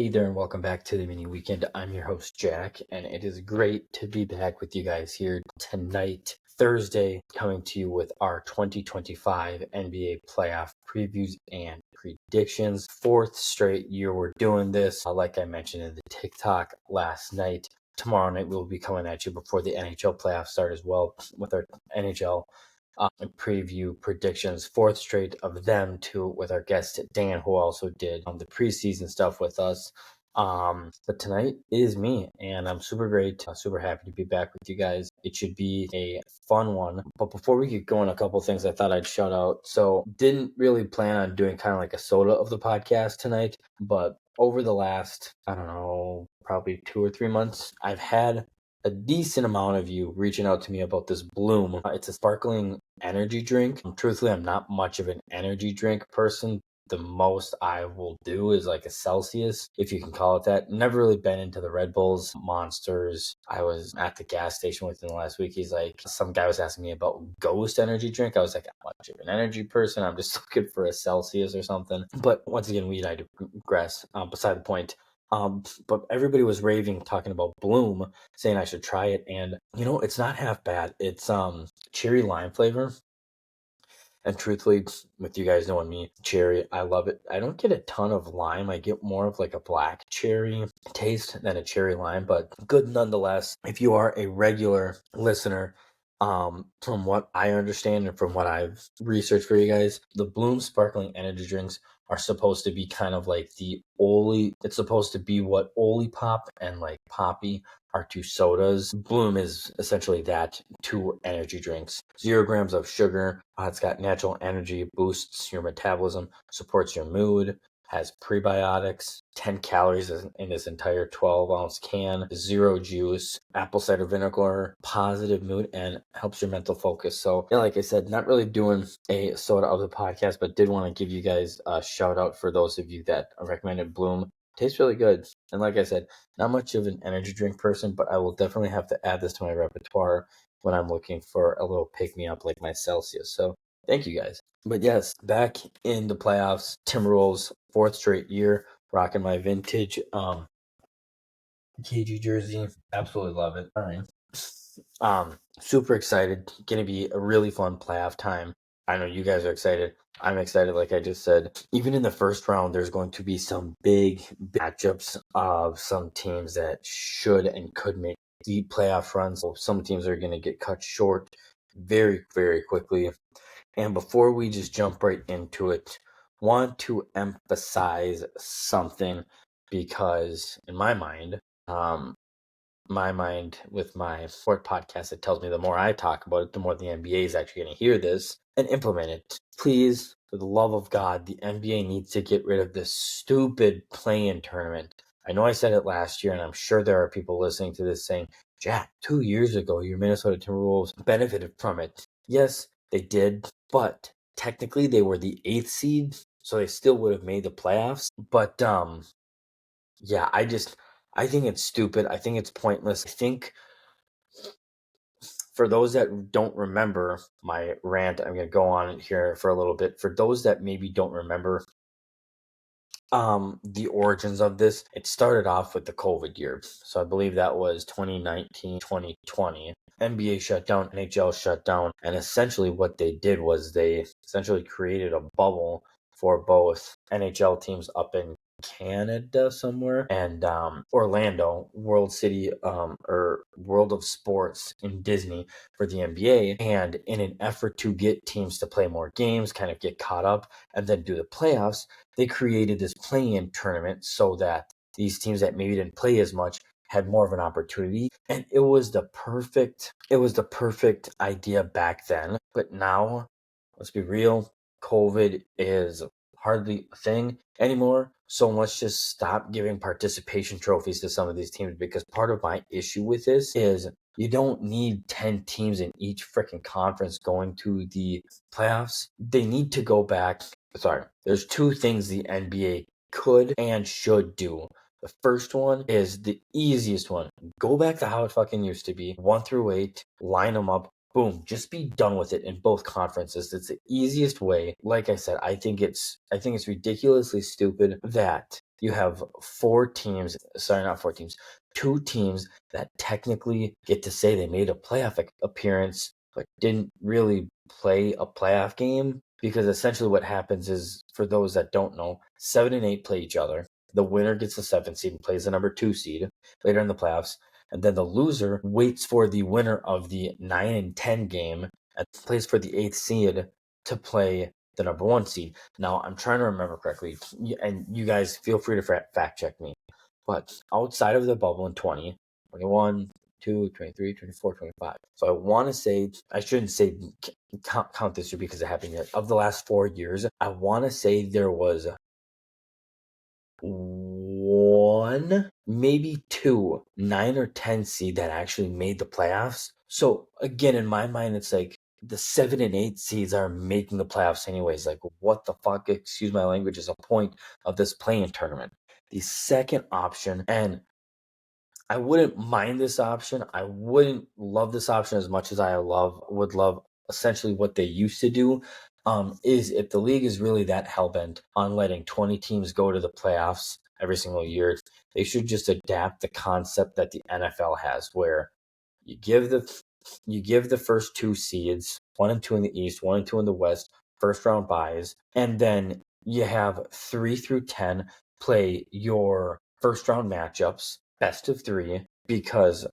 Hey there, and welcome back to the mini weekend. I'm your host, Jack, and it is great to be back with you guys here tonight, Thursday, coming to you with our 2025 NBA playoff previews and predictions. Fourth straight year we're doing this. Like I mentioned in the TikTok last night, tomorrow night we'll be coming at you before the NHL playoffs start as well with our NHL preview predictions, fourth straight of them too, with our guest Dan, who also did the preseason stuff with us. But tonight is me, and I'm super great, super happy to be back with you guys. It should be a fun one. But before we get going, a couple things I thought I'd shout out. So didn't really plan on doing kind of like a soda of the podcast tonight, but over the last, I don't know, probably 2 or 3 months, I've had a decent amount of you reaching out to me about this Bloom. It's a sparkling energy drink. Truthfully, I'm not much of an energy drink person. The most I will do is like a Celsius, if you can call it that. Never really been into the Red Bulls, Monsters. I was at the gas station within the last week. Some guy was asking me about Ghost energy drink. I was like, I'm much of an energy person. I'm just looking for a Celsius or something. But once again, I digress. Beside the point. But everybody was raving, talking about Bloom, saying I should try it, and it's not half bad. It's cherry lime flavor, and truthfully, with you guys knowing me, cherry, I love it. I don't get a ton of lime. I get more of like a black cherry taste than a cherry lime, but good nonetheless. If you are a regular listener, from what I understand and from what I've researched for you guys, the Bloom sparkling energy drinks are supposed to be kind of like it's supposed to be what Olipop and like Poppy are to sodas. Bloom is essentially that to energy drinks. 0 grams of sugar. It's got natural energy, boosts your metabolism, supports your mood, has prebiotics, 10 calories in this entire 12-ounce can, 0 juice, apple cider vinegar, positive mood, and helps your mental focus. So, yeah, like I said, not really doing a soda of the podcast, but did want to give you guys a shout out for those of you that recommended Bloom. Tastes really good. And like I said, not much of an energy drink person, but I will definitely have to add this to my repertoire when I'm looking for a little pick-me-up like my Celsius. So thank you guys. But yes, back in the playoffs, Timberwolves, fourth straight year, rocking my vintage KG jersey. Absolutely love it. All right. Super excited. Gonna be a really fun playoff time. I know you guys are excited. I'm excited, like I just said. Even in the first round, there's going to be some big matchups of some teams that should and could make deep playoff runs. So some teams are going to get cut short very, very quickly. And before we just jump right into it, want to emphasize something because in my mind, with my sport podcast, it tells me the more I talk about it, the more the NBA is actually going to hear this and implement it. Please, for the love of God, the NBA needs to get rid of this stupid play-in tournament. I know I said it last year, and I'm sure there are people listening to this saying, Jack, 2 years ago, your Minnesota Timberwolves benefited from it. Yes, they did, but technically they were the 8th seed, so they still would have made the playoffs. But, yeah, I think it's stupid. I think it's pointless. I think for those that don't remember my rant, I'm going to go on here for a little bit. For those that maybe don't remember the origins of this, it started off with the COVID year. So I believe that was 2019, 2020. NBA shut down, NHL shut down, and essentially what they did was they essentially created a bubble for both NHL teams up in Canada somewhere and Orlando, World City or World of Sports in Disney for the NBA. And in an effort to get teams to play more games, kind of get caught up, and then do the playoffs, they created this play-in tournament so that these teams that maybe didn't play as much had more of an opportunity. And it was the perfect idea back then. But now, let's be real, COVID is hardly a thing anymore. So let's just stop giving participation trophies to some of these teams, because part of my issue with this is you don't need 10 teams in each freaking conference going to the playoffs. They need to go back. Sorry, there's 2 things the NBA could and should do. The first one is the easiest one. Go back to how it fucking used to be. 1 through 8, line them up. Boom, just be done with it in both conferences. It's the easiest way. Like I said, I think it's ridiculously stupid that you have two teams that technically get to say they made a playoff appearance, but didn't really play a playoff game. Because essentially what happens is, for those that don't know, 7 and 8 play each other. The winner gets the 7th seed and plays the number 2 seed later in the playoffs. And then the loser waits for the winner of the 9 and 10 game and plays for the 8th seed to play the number 1 seed. Now, I'm trying to remember correctly, and you guys feel free to fact check me. But outside of the bubble in 20, 21, 22, 23, 24, 25. So I want to say, I shouldn't say count this year because it happened yet. Of the last 4 years, I want to say there was 1, maybe 2, 9 or 10 seed that actually made the playoffs. So again, in my mind, it's like the 7 and 8 seeds are making the playoffs anyways. Like, what the fuck, excuse my language, is the point of this play-in tournament? The second option, and I wouldn't mind this option. I wouldn't love this option as much as I would love essentially what they used to do. Is if the league is really that hellbent on letting 20 teams go to the playoffs every single year, they should just adapt the concept that the NFL has, where you give the first 2 seeds, 1 and 2 in the East, 1 and 2 in the West, first round buys, and then you have 3 through 10 play your first round matchups, best of 3, because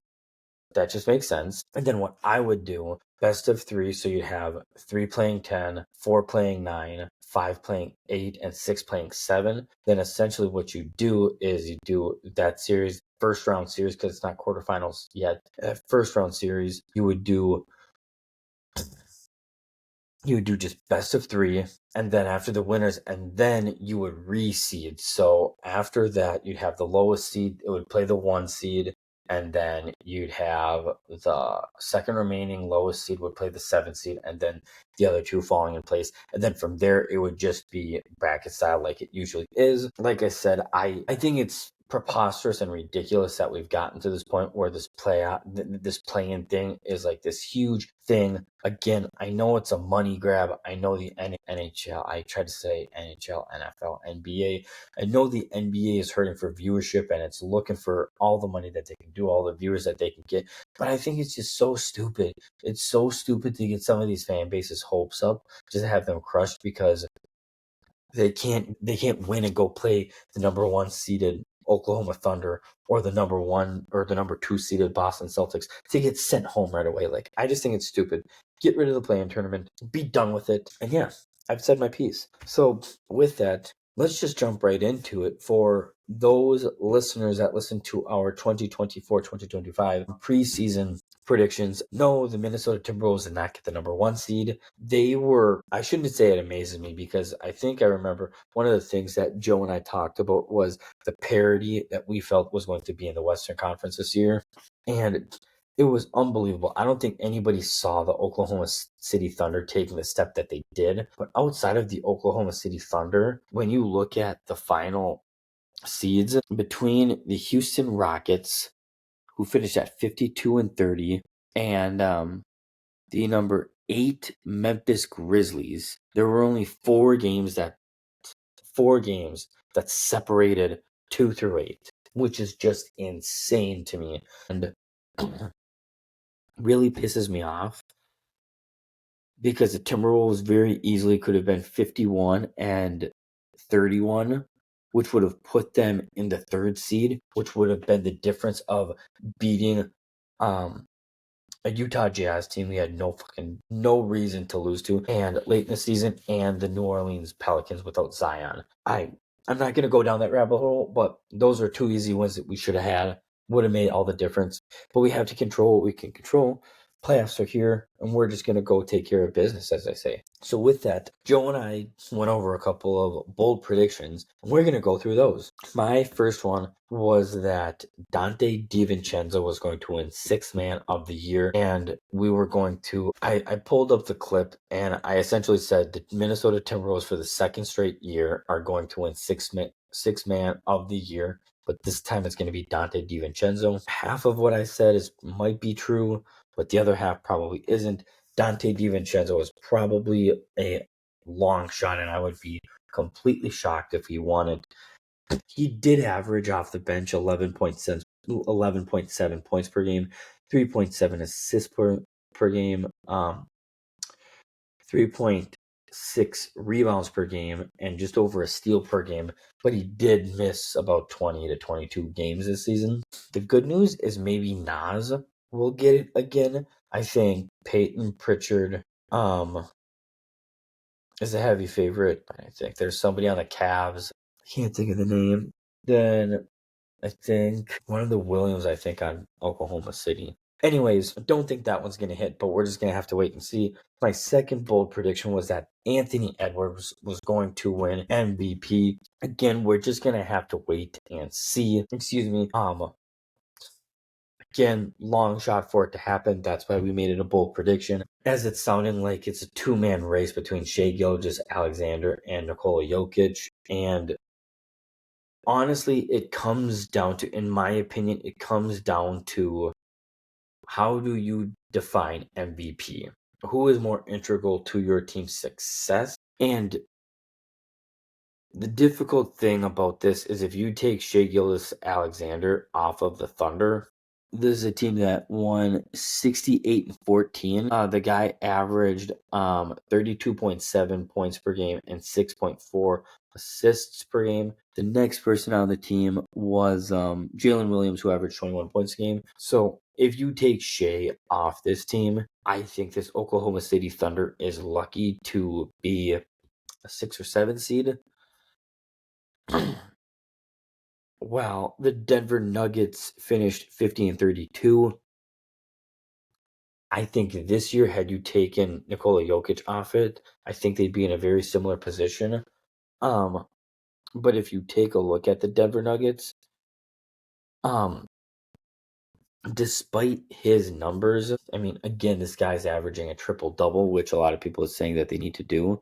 that just makes sense. And then what I would do, best of 3, so you'd have 3 playing 10, 4 playing 9, 5 playing 8, and 6 playing 7. Then essentially what you do is you do that series, first round series, because it's not quarterfinals yet. First round series, you would do just best of 3, and then after the winners, and then you would reseed. So after that, you'd have the lowest seed, it would play the 1 seed, and then you'd have the second remaining lowest seed would play the 7th seed, and then the other 2 falling in place. And then from there, it would just be bracket style like it usually is. Like I said, I think it's preposterous and ridiculous that we've gotten to this point where this play-in thing is like this huge thing. Again, I know it's a money grab. I know the NHL, I tried to say NHL, NFL, NBA. I know the NBA is hurting for viewership and it's looking for all the money that they can do, all the viewers that they can get. But I think it's just so stupid. It's so stupid to get some of these fan bases' hopes up, just to have them crushed because they can't win and go play the number 1 seeded Oklahoma Thunder or the number 1 or the number 2 seeded Boston Celtics to get sent home right away. Like, I just think it's stupid. Get rid of the play-in tournament. Be done with it. And yeah, I've said my piece. So with that, let's just jump right into it. For those listeners that listen to our 2024-2025 preseason predictions, no, the Minnesota Timberwolves did not get the number 1 seed. I shouldn't say it amazes me, because I think I remember one of the things that Joe and I talked about was the parity that we felt was going to be in the Western Conference this year. And it was unbelievable. I don't think anybody saw the Oklahoma City Thunder taking the step that they did. But outside of the Oklahoma City Thunder, when you look at the final seeds between the Houston Rockets, who finished at 52 and 30, and the number 8 Memphis Grizzlies, there were only 4 games that separated 2 through 8, which is just insane to me and really pisses me off, because the Timberwolves very easily could have been 51 and 31, which would have put them in the 3rd seed, which would have been the difference of beating a Utah Jazz team we had no reason to lose to, and late in the season, and the New Orleans Pelicans without Zion. I'm not going to go down that rabbit hole, but those are 2 easy ones that we should have had. Would have made all the difference. But we have to control what we can control. Playoffs are here, and we're just going to go take care of business, as I say. So with that, Joe and I went over a couple of bold predictions, and we're going to go through those. My first one was that Dante DiVincenzo was going to win 6th Man of the Year, and we were going to... I pulled up the clip, and I essentially said the Minnesota Timberwolves for the 2nd straight year are going to win 6th Man of the Year, but this time it's going to be Dante DiVincenzo. Half of what I said might be true, but the other half probably isn't. Dante DiVincenzo is probably a long shot, and I would be completely shocked if he won it. He did average off the bench 11.7 points per game, 3.7 assists per game, 3.6 rebounds per game, and just over a steal per game. But he did miss about 20 to 22 games this season. The good news is maybe Nas will get it again. I think Peyton Pritchard is a heavy favorite. I think there's somebody on the Cavs. I can't think of the name. Then I think one of the Williams, I think, on Oklahoma City. Anyways, I don't think that one's going to hit, but we're just going to have to wait and see. My second bold prediction was that Anthony Edwards was going to win MVP. Again, we're just going to have to wait and see. Excuse me. Again, long shot for it to happen. That's why we made it a bold prediction. As it's sounding like it's a two-man race between Shai Gilgeous-Alexander and Nikola Jokic. And honestly, it comes down to, in my opinion, it comes down to how do you define MVP? Who is more integral to your team's success? And the difficult thing about this is if you take Shai Gilgeous-Alexander off of the Thunder, this is a team that won 68-14. The guy averaged 32.7 points per game and 6.4 assists per game. The next person on the team was Jalen Williams, who averaged 21 points a game. So if you take Shai off this team, I think this Oklahoma City Thunder is lucky to be a 6 or 7 seed. Well, the Denver Nuggets finished 50-32. I think this year, had you taken Nikola Jokic off it, I think they'd be in a very similar position. But if you take a look at the Denver Nuggets, despite his numbers, I mean, again, this guy's averaging a triple-double, which a lot of people are saying that they need to do.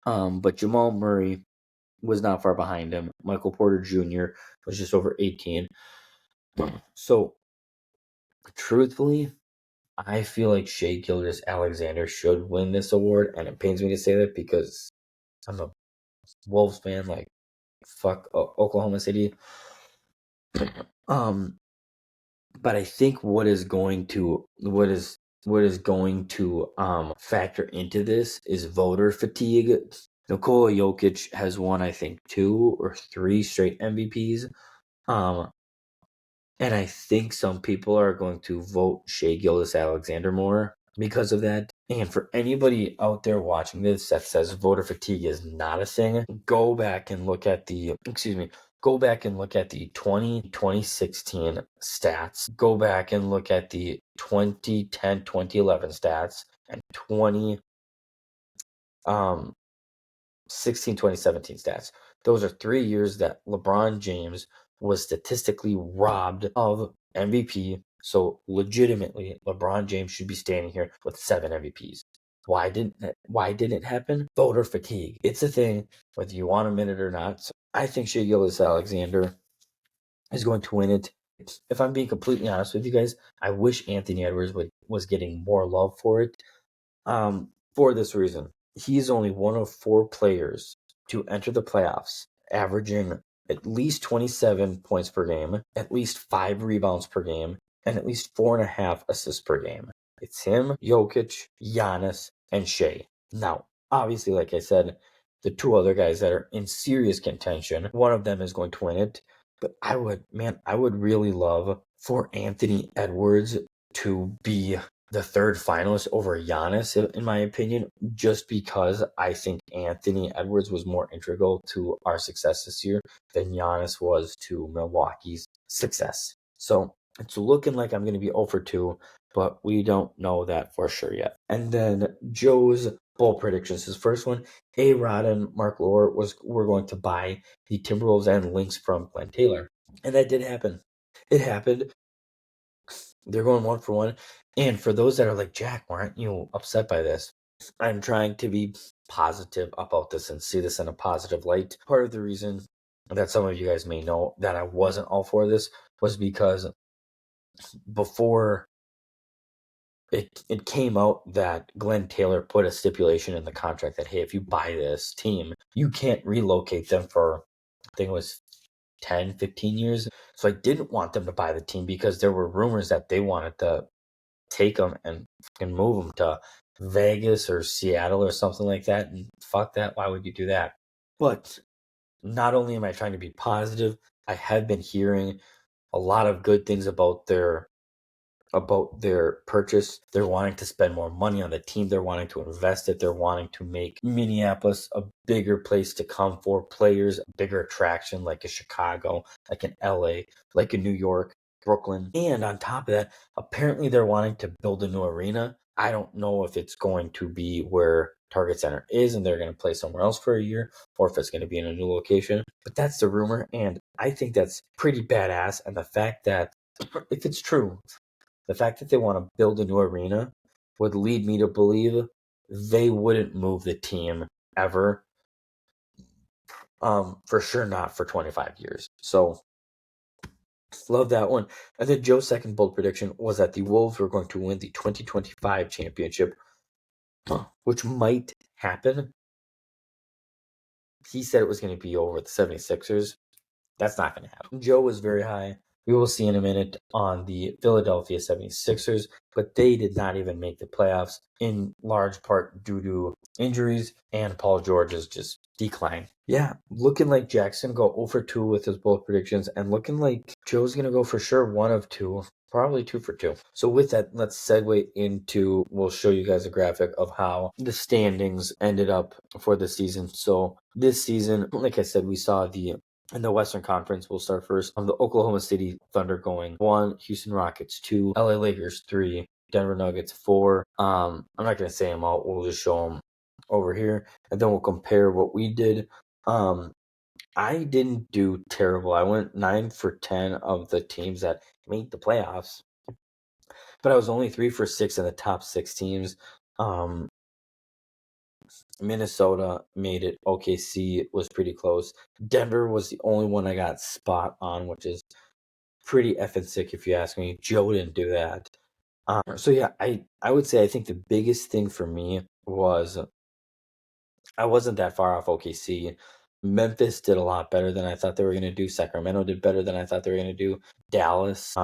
But Jamal Murray was not far behind him. Michael Porter Jr. was just over 18. So, truthfully, I feel like Shai Gilgeous-Alexander should win this award, and it pains me to say that because I'm a Wolves fan. Like, fuck Oklahoma City. But I think what is going to factor into this is voter fatigue. Nikola Jokic has won, I think, 2 or 3 straight MVPs. And I think some people are going to vote Shai Gilgeous-Alexander more because of that. And for anybody out there watching this that says voter fatigue is not a thing, go back and look at the 2016 stats. Go back and look at the 2010, 2011 stats and 2016, 2017 stats. Those are 3 years that LeBron James was statistically robbed of MVP. So legitimately, LeBron James should be standing here with 7 MVPs. Why didn't it happen? Voter fatigue. It's a thing, whether you want to admit it or not. So I think Shai Gilgeous-Alexander is going to win it. If I'm being completely honest with you guys, I wish Anthony Edwards was getting more love for it. For this reason, he's only one of 4 players to enter the playoffs, averaging at least 27 points per game, at least 5 rebounds per game, and at least 4.5 assists per game. It's him, Jokic, Giannis, and Shai. Now, obviously, like I said, the 2 other guys that are in serious contention, one of them is going to win it. But I would really love for Anthony Edwards to be the 3rd finalist over Giannis, in my opinion, just because I think Anthony Edwards was more integral to our success this year than Giannis was to Milwaukee's success. So it's looking like I'm going to be 0 for 2, but we don't know that for sure yet. And then Joe's bold predictions. His first one, A-Rod and Mark Lore were going to buy the Timberwolves and Lynx from Glenn Taylor. And that did happen. It happened. They're going 1 for 1. And for those that are like, Jack, why aren't you upset by this? I'm trying to be positive about this and see this in a positive light. Part of the reason that some of you guys may know that I wasn't all for this was because before it came out that Glenn Taylor put a stipulation in the contract that, hey, if you buy this team, you can't relocate them for, I think it was 10, 15 years. So I didn't want them to buy the team because there were rumors that they wanted to take them and move them to Vegas or Seattle or something like that. And fuck that. Why would you do that? But not only am I trying to be positive, I have been hearing a lot of good things about their purchase. They're wanting to spend more money on the team. They're wanting to invest it. They're wanting to make Minneapolis a bigger place to come for players, a bigger attraction like a Chicago, like an LA, like a New York, Brooklyn. And on top of that, apparently they're wanting to build a new arena. I don't know if it's going to be where Target Center is and they're going to play somewhere else for a year, or if it's going to be in a new location. But that's the rumor, and I think that's pretty badass. And the fact that, if it's true, the fact that they want to build a new arena would lead me to believe they wouldn't move the team ever. For sure not for 25 years. So love that one. And then Joe's second bold prediction was that the Wolves were going to win the 2025 championship, which might happen. He said it was going to be over the 76ers. That's not going to happen. Joe was very high. We will see in a minute on the Philadelphia 76ers, but they did not even make the playoffs in large part due to injuries and Paul George's just decline. Yeah, looking like Jackson go 0 for 2 with his bold predictions, and looking like Joe's going to go for sure 1 of 2. Probably 2 for 2. So with that, let's segue into, we'll show you guys a graphic of how the standings ended up for the season. So this season, like I said, we saw in the Western Conference, we'll start first. The Oklahoma City Thunder going 1, Houston Rockets 2, LA Lakers 3, Denver Nuggets 4. I'm not going to say them all. We'll just show them over here, and then we'll compare what we did. I didn't do terrible. I went 9 for 10 of the teams that made the playoffs, but I was only 3 for 6 in the top 6 teams. Minnesota made it. OKC was pretty close. Denver was the only one I got spot on, which is pretty effing sick if you ask me. Joe didn't do that. So yeah, I would say I think the biggest thing for me was I wasn't that far off OKC. Memphis did a lot better than I thought they were going to do. Sacramento did better than I thought they were going to do. Dallas,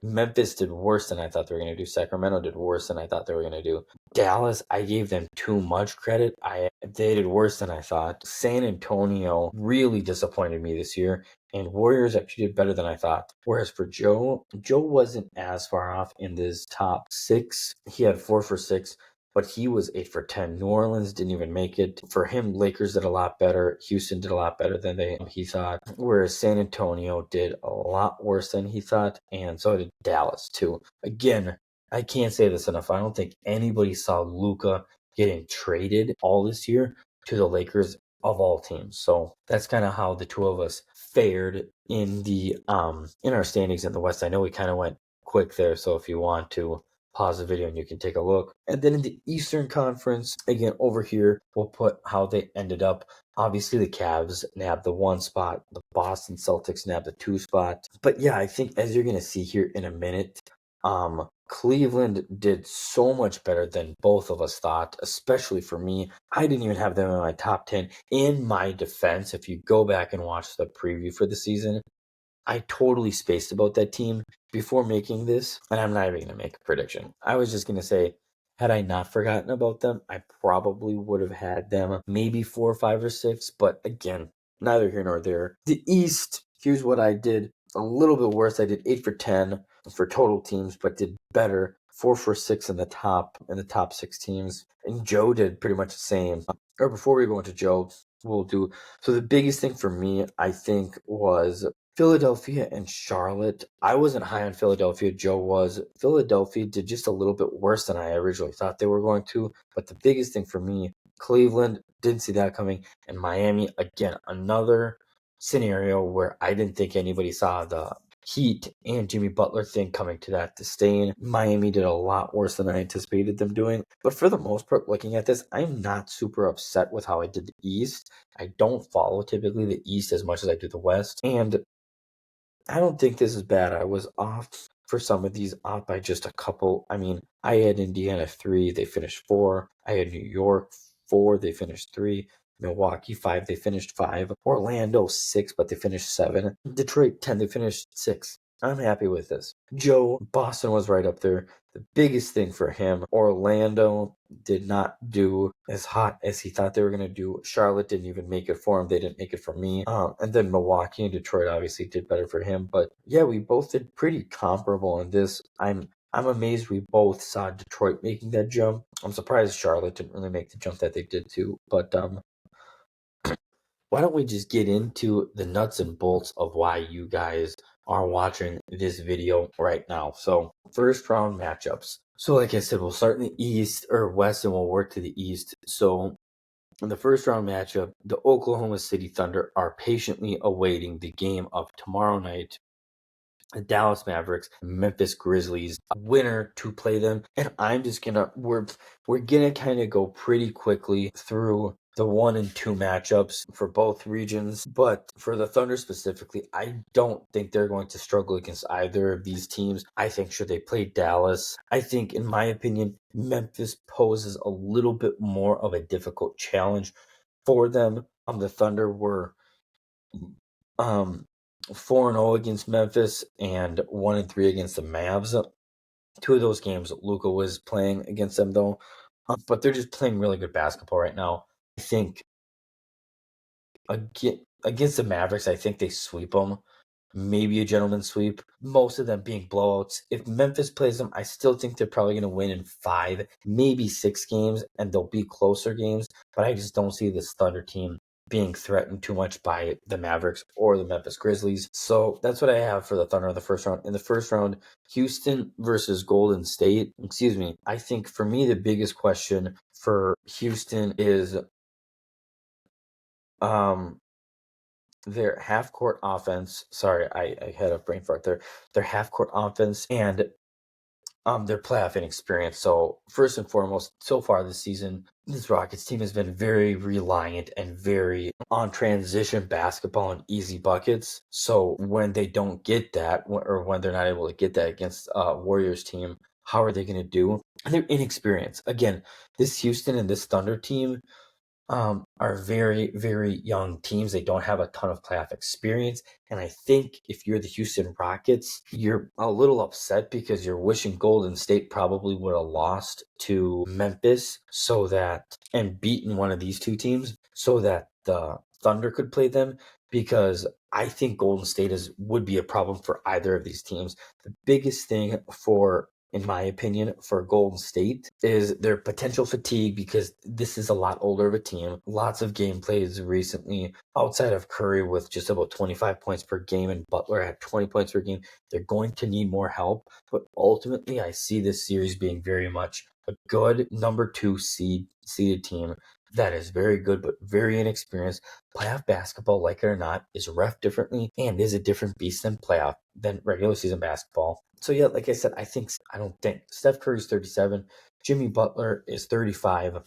Memphis did worse than I thought they were going to do. Sacramento did worse than I thought they were going to do. Dallas, I gave them too much credit. They did worse than I thought. San Antonio really disappointed me this year, and Warriors actually did better than I thought. Whereas for Joe wasn't as far off in this top 6. He had 4 for 6. But he was 8 for 10. New Orleans didn't even make it. For him, Lakers did a lot better. Houston did a lot better than he thought. Whereas San Antonio did a lot worse than he thought. And so did Dallas, too. Again, I can't say this enough. I don't think anybody saw Luka getting traded all this year to the Lakers of all teams. So that's kind of how the two of us fared in our standings in the West. I know we kind of went quick there. So if you want to pause the video and you can take a look. And then in the Eastern Conference, again, over here, we'll put how they ended up. Obviously, the Cavs nabbed the 1 spot. The Boston Celtics nabbed the 2 spot. But yeah, I think as you're going to see here in a minute, Cleveland did so much better than both of us thought, especially for me. I didn't even have them in my top 10. In my defense, if you go back and watch the preview for the season, I totally spaced about that team before making this, and I'm not even going to make a prediction. I was just going to say, had I not forgotten about them, I probably would have had them maybe 4, 5, or 6, but again, neither here nor there. The East, here's what I did. A little bit worse. I did 8 for 10 for total teams, but did better. 4 for 6 in the top 6 teams. And Joe did pretty much the same. Or before we go into Joe, so the biggest thing for me, I think, was Philadelphia and Charlotte. I wasn't high on Philadelphia. Joe was. Philadelphia did just a little bit worse than I originally thought they were going to. But the biggest thing for me, Cleveland, didn't see that coming. And Miami, again, another scenario where I didn't think anybody saw the Heat and Jimmy Butler thing coming to that disdain. Miami did a lot worse than I anticipated them doing. But for the most part, looking at this, I'm not super upset with how I did the East. I don't follow typically the East as much as I do the West. And I don't think this is bad. I was off for some of these, off by just a couple. I mean, I had Indiana 3, they finished 4. I had New York 4, they finished 3. Milwaukee 5, they finished 5. Orlando 6, but they finished 7. Detroit 10, they finished 6. I'm happy with this. Joe, Boston was right up there. The biggest thing for him, Orlando did not do as hot as he thought they were going to do. Charlotte didn't even make it for him. They didn't make it for me. And then Milwaukee and Detroit obviously did better for him. But yeah, we both did pretty comparable in this. I'm amazed we both saw Detroit making that jump. I'm surprised Charlotte didn't really make the jump that they did too. But why don't we just get into the nuts and bolts of why you guys are watching this video right now. So first round matchups. So like I said, we'll start in the East or West and we'll work to the East. So in the first round matchup, the Oklahoma City Thunder are patiently awaiting the game of tomorrow night. The Dallas Mavericks, Memphis Grizzlies, winner to play them. And I'm just we're gonna kind of go pretty quickly through the 1 and 2 matchups for both regions. But for the Thunder specifically, I don't think they're going to struggle against either of these teams. I think should they play Dallas, I think, in my opinion, Memphis poses a little bit more of a difficult challenge for them. The Thunder were 4-0 against Memphis and 1-3 against the Mavs. 2 of those games, Luka was playing against them though. But they're just playing really good basketball right now. I think against the Mavericks, I think they sweep them. Maybe a gentleman's sweep. Most of them being blowouts. If Memphis plays them, I still think they're probably going to win in 5, maybe 6 games, and they'll be closer games. But I just don't see this Thunder team being threatened too much by the Mavericks or the Memphis Grizzlies. So that's what I have for the Thunder in the first round. In the first round, Houston versus Golden State. I think for me, the biggest question for Houston is their half-court offense. Sorry, I had a brain fart there. Their half-court offense and their playoff inexperience. So first and foremost, so far this season, this Rockets team has been very reliant and very on transition basketball and easy buckets. So when they don't get that, or when they're not able to get that against Warriors team, how are they going to do? And they're inexperienced. Again, this Houston and this Thunder team are very, very young teams. They don't have a ton of playoff experience. And I think if you're the Houston Rockets, you're a little upset because you're wishing Golden State probably would have lost to Memphis and beaten one of these 2 teams so that the Thunder could play them, because I think Golden State would be a problem for either of these teams. The biggest thing in my opinion, for Golden State is their potential fatigue, because this is a lot older of a team. Lots of game plays recently outside of Curry with just about 25 points per game and Butler at 20 points per game. They're going to need more help. But ultimately, I see this series being very much a good number 2 seeded team that is very good but very inexperienced. Playoff basketball, like it or not, is ref differently and is a different beast than regular season basketball. So yeah, like I said, I don't think Steph Curry's 37, Jimmy Butler is 35,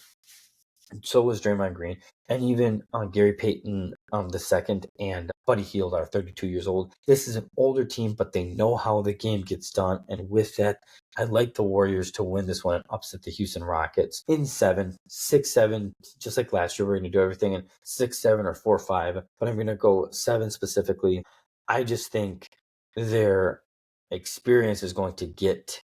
so was Draymond Green, and even Gary Payton the second and Buddy Hield are 32 years old. This is an older team, but they know how the game gets done, and with that, I'd like the Warriors to win this one and upset the Houston Rockets in 7, 6-7, just like last year. We're going to do everything in 6-7 or 4-5, but I'm going to go 7 specifically. I just think their experience is going to get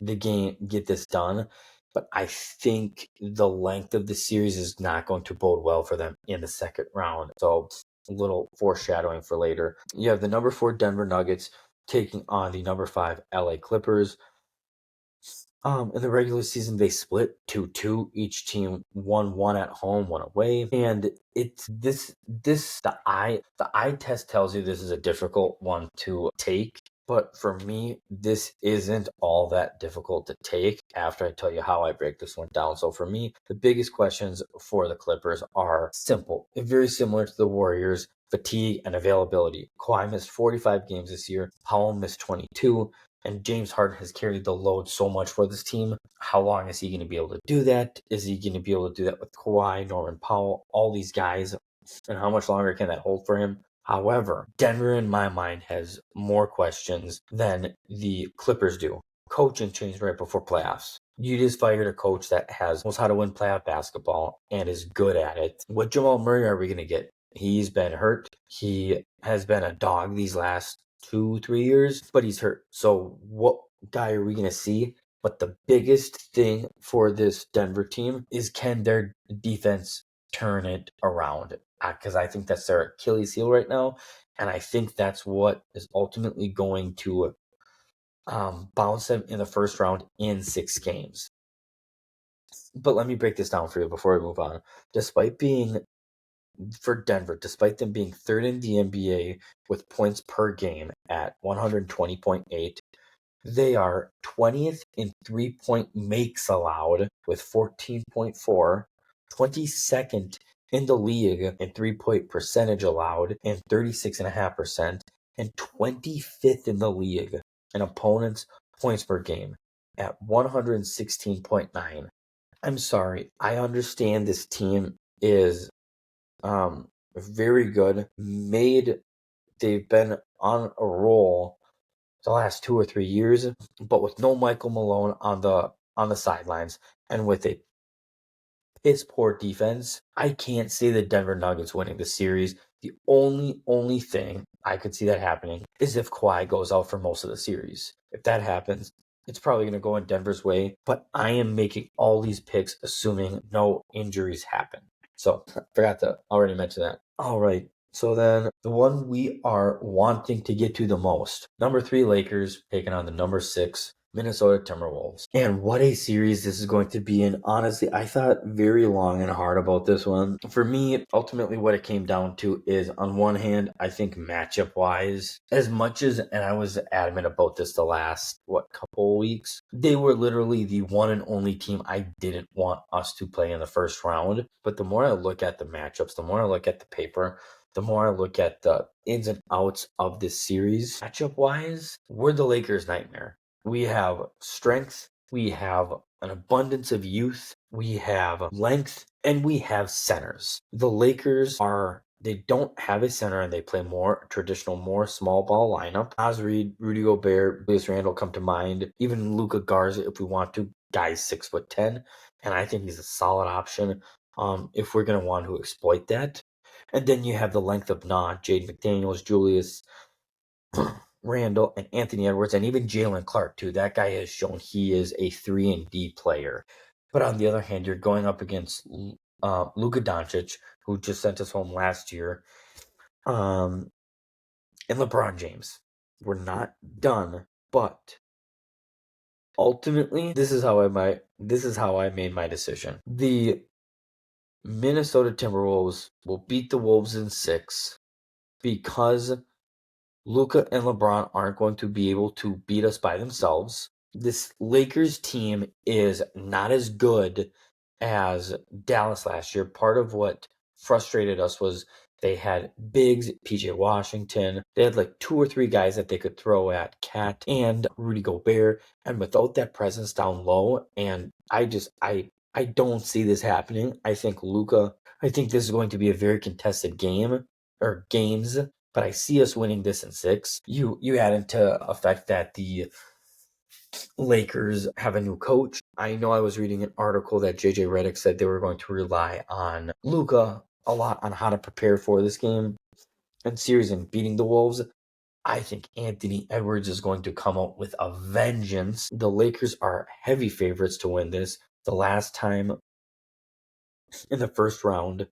this done. But I think the length of the series is not going to bode well for them in the second round. So a little foreshadowing for later. You have the number 4 Denver Nuggets taking on the number 5 LA Clippers. In the regular season, they split 2-2. Each team won 1 at home, 1 away. And it's the eye test tells you this is a difficult one to take. But for me, this isn't all that difficult to take after I tell you how I break this one down. So for me, the biggest questions for the Clippers are simple, very similar to the Warriors: fatigue and availability. Kawhi missed 45 games this year. Powell missed 22. And James Harden has carried the load so much for this team. How long is he going to be able to do that? Is he going to be able to do that with Kawhi, Norman Powell, all these guys? And how much longer can that hold for him? However, Denver, in my mind, has more questions than the Clippers do. Coaching changed right before playoffs. You just fired a coach that knows how to win playoff basketball and is good at it. What Jamal Murray are we going to get? He's been hurt. He has been a dog these last 2-3 years, but he's hurt. So what guy are we going to see? But the biggest thing for this Denver team is, can their defense turn it around? Because I think that's their Achilles heel right now. And I think that's what is ultimately going to bounce them in the first round in 6 games. But let me break this down for you before we move on. Despite them being third in the NBA with points per game at 120.8, they are 20th in 3-point makes allowed with 14.4, 22nd in the league in 3-point percentage allowed and 36.5%, and 25th in the league in opponents' points per game at 116.9. I'm sorry. I understand this team is very good. They've been on a roll the last 2 or 3 years, but with no Michael Malone on the sidelines and with a piss poor defense, I can't see the Denver Nuggets winning the series. The only thing I could see that happening is if Kawhi goes out for most of the series. If that happens, it's probably going to go in Denver's way, but I am making all these picks assuming no injuries happen. So, forgot to already mention that. All right. So then, the one we are wanting to get to the most, number 3 Lakers taking on the number 6 Minnesota Timberwolves. And what a series this is going to be. And honestly, I thought very long and hard about this one. For me, ultimately what it came down to is, on one hand, I think matchup wise, as much as, and I was adamant about this the last, couple weeks, they were literally the one and only team I didn't want us to play in the first round. But the more I look at the matchups, the more I look at the paper, the more I look at the ins and outs of this series, matchup wise, we're the Lakers' nightmare. We have strength, we have an abundance of youth, we have length, and we have centers. The Lakers they don't have a center and they play more traditional, more small ball lineup. Naz Reid, Rudy Gobert, Julius Randle come to mind. Even Luka Garza, if we want to. Guy's 6'10", and I think he's a solid option if we're going to want to exploit that. And then you have the length of Jaden McDaniels, Julius Randle, and Anthony Edwards, and even Jalen Clark, too. That guy has shown he is a 3-and-D player. But on the other hand, you're going up against Luka Doncic, who just sent us home last year, and LeBron James. We're not done, but ultimately, this is how I made my decision. The Minnesota Timberwolves will beat the Wolves in 6 because Luka and LeBron aren't going to be able to beat us by themselves. This Lakers team is not as good as Dallas last year. Part of what frustrated us was they had bigs, PJ Washington. They had like 2 or 3 guys that they could throw at Cat and Rudy Gobert. And without that presence down low, and I don't see this happening. I think this is going to be a very contested game or games, but I see us winning this in 6. You add into effect that the Lakers have a new coach. I know I was reading an article that JJ Redick said they were going to rely on Luka a lot on how to prepare for this game and series and beating the Wolves. I think Anthony Edwards is going to come out with a vengeance. The Lakers are heavy favorites to win this. The last time in the first round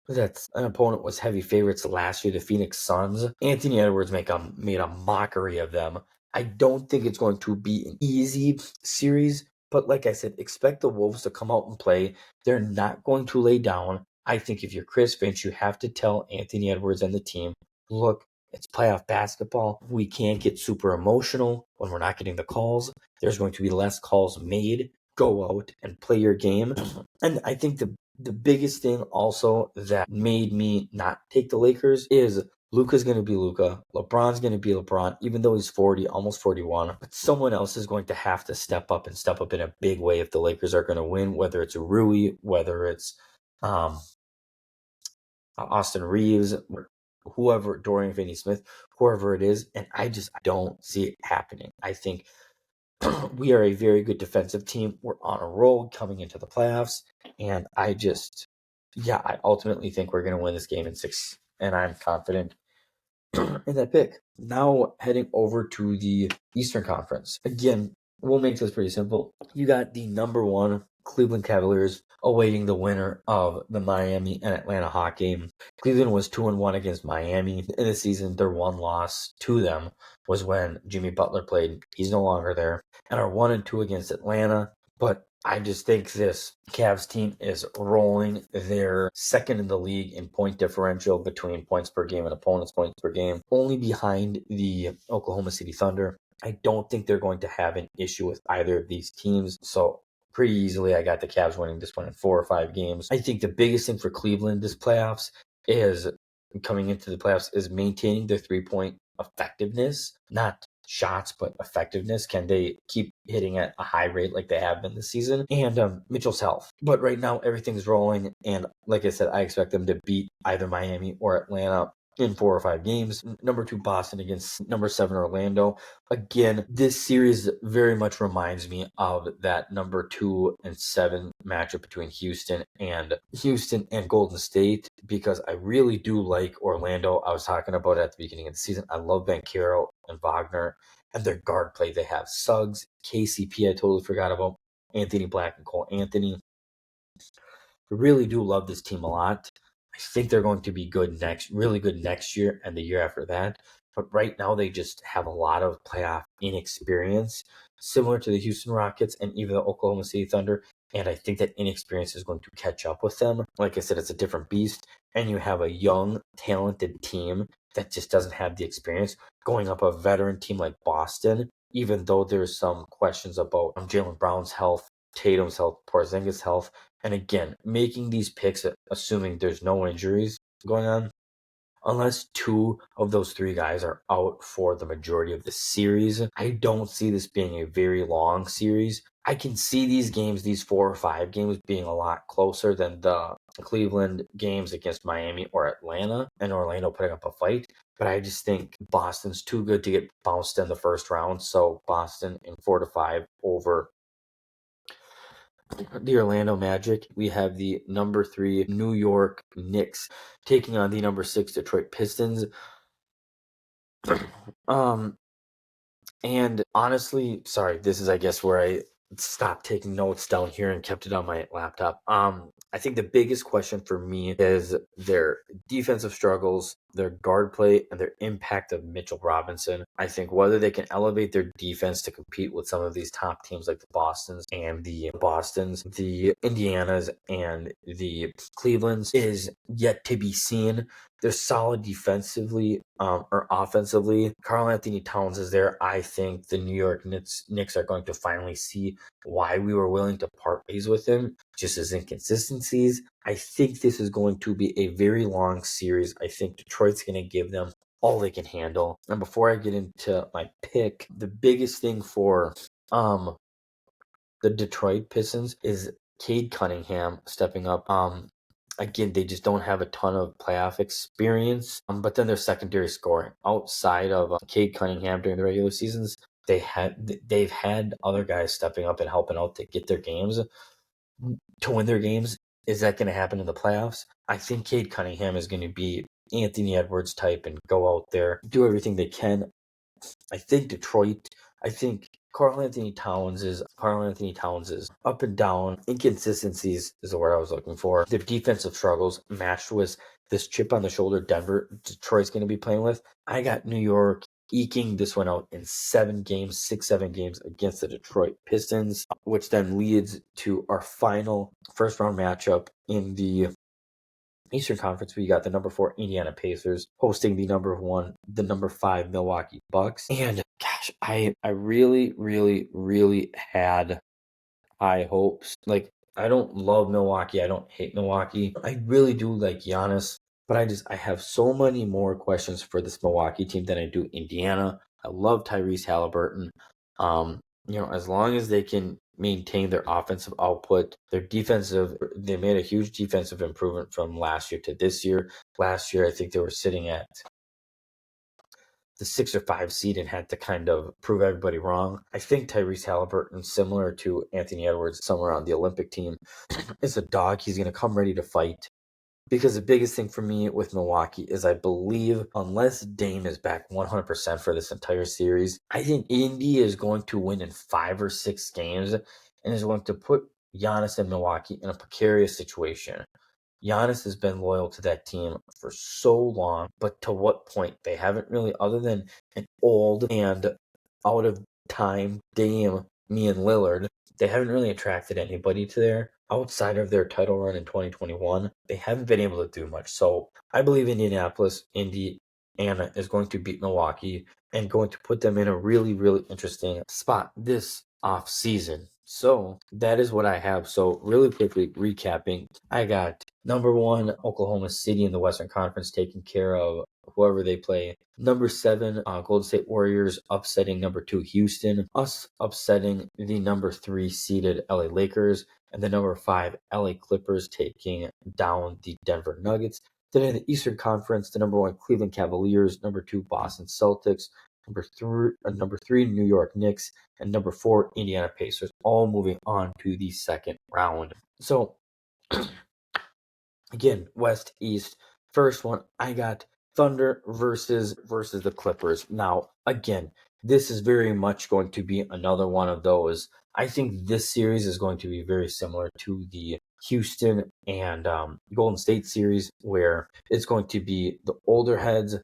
that an opponent was heavy favorites last year, the Phoenix Suns, Anthony Edwards made a mockery of them. I don't think it's going to be an easy series, but like I said, expect the Wolves to come out and play. They're not going to lay down. I think if you're Chris Finch, you have to tell Anthony Edwards and the team, look, it's playoff basketball. We can't get super emotional when we're not getting the calls. There's going to be less calls made. Go out and play your game. And I think the biggest thing also that made me not take the Lakers is Luka's going to be Luka. LeBron's going to be LeBron, even though he's 40, almost 41. But someone else is going to have to step up in a big way if the Lakers are going to win, whether it's Rui, whether it's Austin Reeves, whoever, Dorian Finney-Smith, whoever it is. And I just don't see it happening. I think We are a very good defensive team. We're on a roll coming into the playoffs. And I ultimately think we're going to win this game in 6. And I'm confident in that pick. Now heading over to the Eastern Conference. Again, we'll make this pretty simple. You got the number 1 Cleveland Cavaliers awaiting the winner of the Miami and Atlanta Hawk game. Cleveland was 2-1 against Miami in the season. Their one loss to them was when Jimmy Butler played. He's no longer there. And are 1-2 against Atlanta. But I just think this Cavs team is rolling. They're second in the league in point differential between points per game and opponents' points per game, only behind the Oklahoma City Thunder. I don't think they're going to have an issue with either of these teams. So pretty easily, I got the Cavs winning this one in 4 or 5 games. I think the biggest thing for Cleveland this playoffs is coming into the playoffs is maintaining their 3-point effectiveness, not shots, but effectiveness. Can they keep hitting at a high rate like they have been this season? And Mitchell's health. But right now, everything's rolling. And like I said, I expect them to beat either Miami or Atlanta in 4 or 5 games. Number 2 Boston against number 7 Orlando. Again, this series very much reminds me of that number 2 and 7 matchup between Houston and Golden State, because I really do like Orlando. I was talking about it at the beginning of the season. I love Banchero and Wagner and their guard play. They have Suggs, KCP, I totally forgot about, Anthony Black and Cole Anthony. I really do love this team a lot. I think they're going to be really good next year and the year after that. But right now, they just have a lot of playoff inexperience, similar to the Houston Rockets and even the Oklahoma City Thunder. And I think that inexperience is going to catch up with them. Like I said, it's a different beast. And you have a young, talented team that just doesn't have the experience going up a veteran team like Boston, even though there's some questions about Jaylen Brown's health, Tatum's health, Porzingis' health. And again, making these picks, assuming there's no injuries going on, unless 2 of those 3 guys are out for the majority of the series, I don't see this being a very long series. I can see these games, these 4 or 5 games, being a lot closer than the Cleveland games against Miami or Atlanta, and Orlando putting up a fight. But I just think Boston's too good to get bounced in the first round. So Boston in 4-5 over the Orlando Magic. We have the number 3 New York Knicks taking on the number 6 Detroit Pistons. And honestly, sorry, this is, I guess, where I stopped taking notes down here and kept it on my laptop. I think the biggest question for me is their defensive struggles, their guard play, and their impact of Mitchell Robinson. I think whether they can elevate their defense to compete with some of these top teams like the Bostons, the Indianas, and the Clevelands is yet to be seen. They're solid defensively or offensively. Karl Anthony Towns is there. I think the New York Knicks are going to finally see why we were willing to part ways with him, just his inconsistencies. I think this is going to be a very long series. I think Detroit's going to give them all they can handle. And before I get into my pick, the biggest thing for the Detroit Pistons is Cade Cunningham stepping up. Again, they just don't have a ton of playoff experience. But then their secondary scoring outside of Cade Cunningham during the regular seasons, they've had other guys stepping up and helping out to get their games, to win their games. Is that going to happen in the playoffs? I think Cade Cunningham is going to be Anthony Edwards type and go out there, do everything they can. I think Karl Anthony Towns is up and down. Inconsistencies is the word I was looking for. Their defensive struggles matched with this chip on the shoulder Detroit's going to be playing with. I got New York eking this one out in 7 games against the Detroit Pistons, which then leads to our final first round matchup in the Eastern Conference. We got the number 4 Indiana Pacers hosting the number 5 Milwaukee Bucks. And gosh, I really, really, really had high hopes. Like, I don't love Milwaukee. I don't hate Milwaukee. I really do like Giannis, but I have so many more questions for this Milwaukee team than I do Indiana. I love Tyrese Halliburton. As long as they can maintain their offensive output, they made a huge defensive improvement from last year to this year. Last year, I think they were sitting at the 6 or 5 seed and had to kind of prove everybody wrong. I think Tyrese Halliburton, similar to Anthony Edwards, somewhere on the Olympic team, is a dog. He's going to come ready to fight. Because the biggest thing for me with Milwaukee is I believe unless Dame is back 100% for this entire series, I think Indy is going to win in 5 or 6 games and is going to put Giannis and Milwaukee in a precarious situation. Giannis has been loyal to that team for so long, but to what point? They haven't really, other than an old and out of time Dame, me and Lillard, they haven't really attracted anybody to there. Outside of their title run in 2021, they haven't been able to do much. So I believe Indiana is going to beat Milwaukee and going to put them in a really, really interesting spot this off season. So that is what I have. So really quickly recapping, I got number 1, Oklahoma City in the Western Conference taking care of whoever they play. Number 7, Golden State Warriors upsetting number 2 Houston. Us upsetting the number 3 seeded LA Lakers. And the number 5 LA Clippers taking down the Denver Nuggets. Then in the Eastern Conference, the number 1 Cleveland Cavaliers, number 2 Boston Celtics, number 3 New York Knicks, and number 4 Indiana Pacers, all moving on to the second round. So again, West, East. First one, I got Thunder versus the Clippers. Now, again, this is very much going to be another one of those. I think this series is going to be very similar to the Houston and Golden State series, where it's going to be the older heads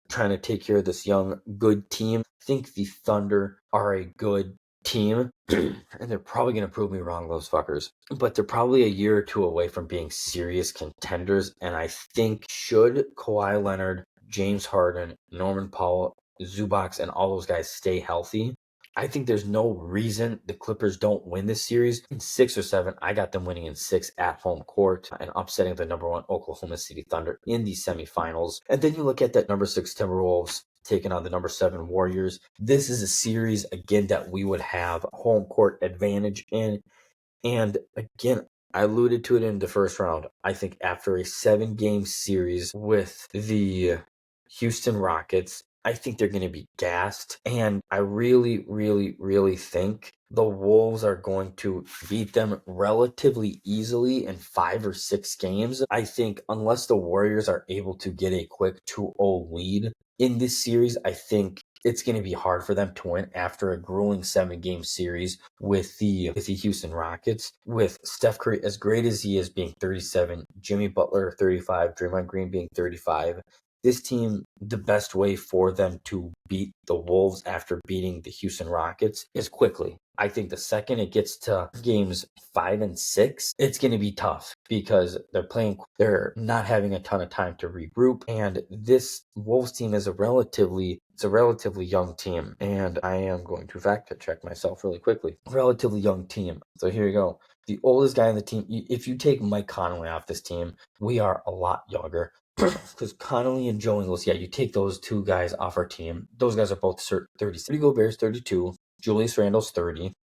trying to take care of this young, good team. I think the Thunder are a good team, and they're probably going to prove me wrong, those fuckers. But they're probably a year or 2 away from being serious contenders, and I think should Kawhi Leonard, James Harden, Norman Powell, Zubac, and all those guys stay healthy, I think there's no reason the Clippers don't win this series. In 6 or 7, I got them winning in 6 at home court and upsetting the number 1 Oklahoma City Thunder in the semifinals. And then you look at that number 6 Timberwolves taking on the number 7 Warriors. This is a series, again, that we would have home court advantage in. And again, I alluded to it in the first round. I think after a 7-game series with the Houston Rockets, I think they're going to be gassed. And I really, really, really think the Wolves are going to beat them relatively easily in 5 or 6 games. I think unless the Warriors are able to get a quick 2-0 lead in this series, I think it's going to be hard for them to win after a grueling 7-game series with the Houston Rockets, with Steph Curry, as great as he is, being 37, Jimmy Butler 35, Draymond Green being 35. This team, the best way for them to beat the Wolves after beating the Houston Rockets is quickly. I think the second it gets to games 5 and 6, it's going to be tough because they're not having a ton of time to regroup. And this Wolves team is a relatively young team. And I am going to fact check myself really quickly. Relatively young team. So here you go. The oldest guy on the team, if you take Mike Conley off this team, we are a lot younger. Because Connolly and Joe Ingles, you take those 2 guys off our team. Those guys are both 30. Rudy Gobert's 32. Julius Randle's 30.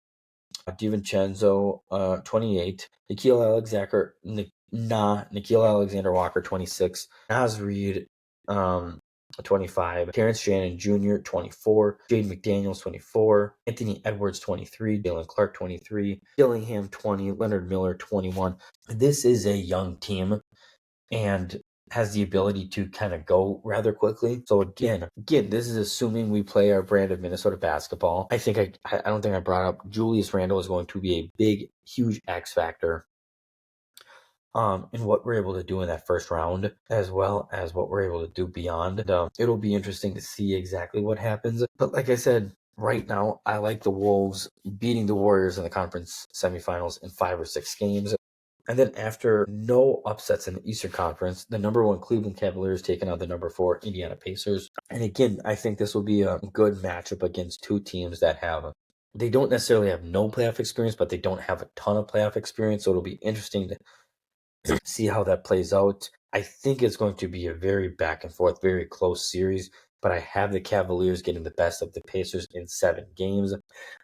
DiVincenzo, 28. Nikhil Alexander Walker, 26. Naz Reid, 25. Terrence Shannon Jr., 24. Jaden McDaniels, 24. Anthony Edwards, 23. Jalen Clark, 23. Dillingham, 20. Leonard Miller, 21. This is a young team and has the ability to kind of go rather quickly. So again, this is assuming we play our brand of Minnesota basketball. I don't think I brought up Julius Randle is going to be a big, huge X factor in what we're able to do in that first round, as well as what we're able to do beyond. It'll be interesting to see exactly what happens. But like I said, right now, I like the Wolves beating the Warriors in the conference semifinals in 5 or 6 games. And then after no upsets in the Eastern Conference, the number 1 Cleveland Cavaliers taking on the number 4 Indiana Pacers. And again, I think this will be a good matchup against 2 teams that they don't necessarily have no playoff experience, but they don't have a ton of playoff experience. So it'll be interesting to see how that plays out. I think it's going to be a very back and forth, very close series. but I have the Cavaliers getting the best of the Pacers in 7 games.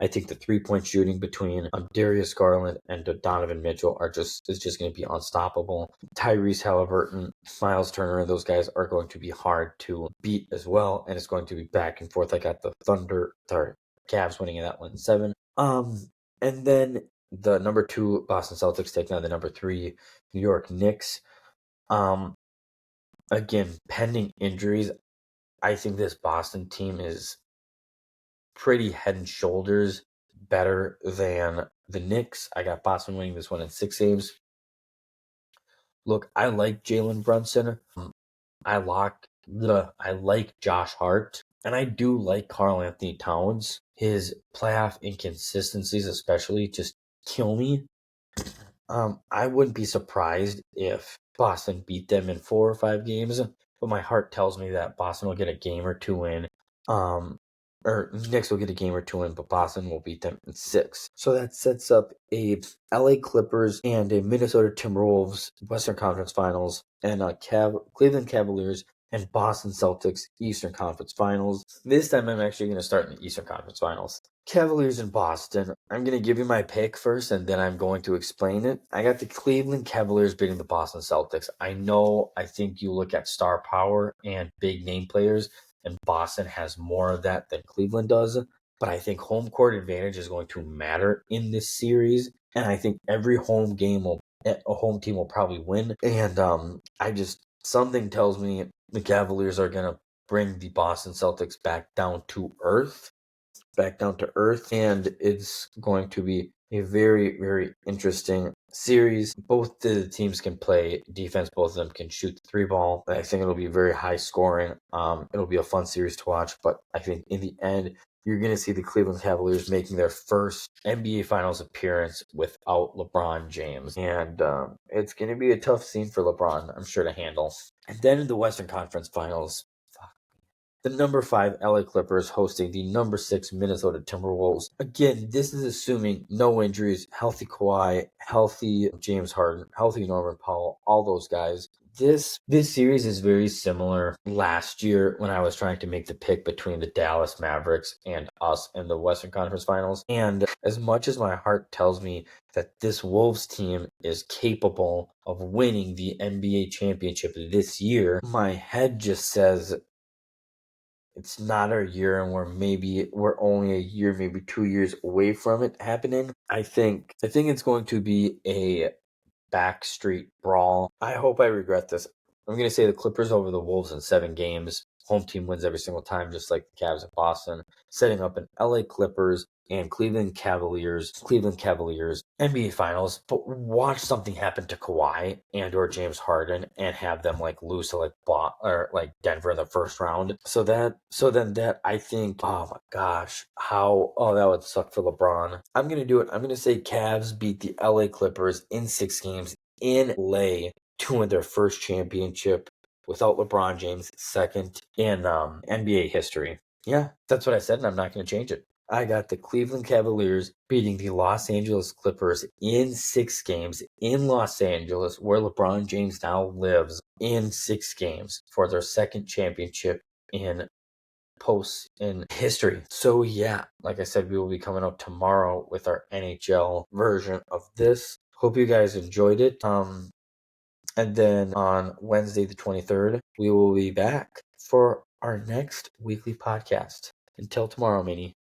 I think the 3-point shooting between Darius Garland and Donovan Mitchell is just going to be unstoppable. Tyrese Halliburton, Miles Turner, those guys are going to be hard to beat as well, and it's going to be back and forth. I got the Cavs winning in that 1-7. And then the number 2 Boston Celtics taking on the number 3 New York Knicks. Again, pending injuries, I think this Boston team is pretty head and shoulders better than the Knicks. I got Boston winning this one in 6 games. Look, I like Jalen Brunson. I like Josh Hart, and I do like Karl Anthony Towns. His playoff inconsistencies, especially, just kill me. I wouldn't be surprised if Boston beat them in 4 or 5 games, but my heart tells me that Boston will get a game or 2 in. Or Knicks will get a game or 2 in, but Boston will beat them in 6. So that sets up a LA Clippers and a Minnesota Timberwolves Western Conference Finals, and Cleveland Cavaliers and Boston Celtics Eastern Conference Finals. This time I'm actually going to start in the Eastern Conference Finals. Cavaliers in Boston. I'm going to give you my pick first, and then I'm going to explain it. I got the Cleveland Cavaliers beating the Boston Celtics. I think you look at star power and big name players, and Boston has more of that than Cleveland does. But I think home court advantage is going to matter in this series, and I think every home team will probably win. And something tells me the Cavaliers are going to bring the Boston Celtics back down to earth, and it's going to be a very, very interesting series. Both the teams can play defense. Both of them can shoot the 3 ball. I think it'll be very high scoring. It'll be a fun series to watch, but I think in the end, you're going to see the Cleveland Cavaliers making their first NBA Finals appearance without LeBron James. And it's going to be a tough scene for LeBron, I'm sure, to handle. And then in the Western Conference Finals, the number 5 LA Clippers hosting the number 6 Minnesota Timberwolves. Again, this is assuming no injuries, healthy Kawhi, healthy James Harden, healthy Norman Powell, all those guys. This series is very similar last year when I was trying to make the pick between the Dallas Mavericks and us in the Western Conference Finals. And as much as my heart tells me that this Wolves team is capable of winning the NBA championship this year, my head just says it's not our year, and we're only a year, maybe 2 years away from it happening. I think it's going to be a backstreet brawl. I hope I regret this. I'm going to say the Clippers over the Wolves in 7 games. Home team wins every single time, just like the Cavs at Boston, setting up an LA Clippers and Cleveland Cavaliers NBA Finals. But watch something happen to Kawhi and or James Harden and have them lose to Denver in the first round. So then I think, oh my gosh, that would suck for LeBron. I'm gonna do it. I'm gonna say Cavs beat the LA Clippers in 6 games in LA to win their first championship without LeBron James, second in NBA history. Yeah, that's what I said, and I'm not going to change it. I got the Cleveland Cavaliers beating the Los Angeles Clippers in 6 games in Los Angeles, where LeBron James now lives, in 6 games for their second championship in history. So yeah, like I said, we will be coming up tomorrow with our NHL version of this. Hope you guys enjoyed it. And then on Wednesday the 23rd, we will be back for our next weekly podcast. Until tomorrow, Minnie.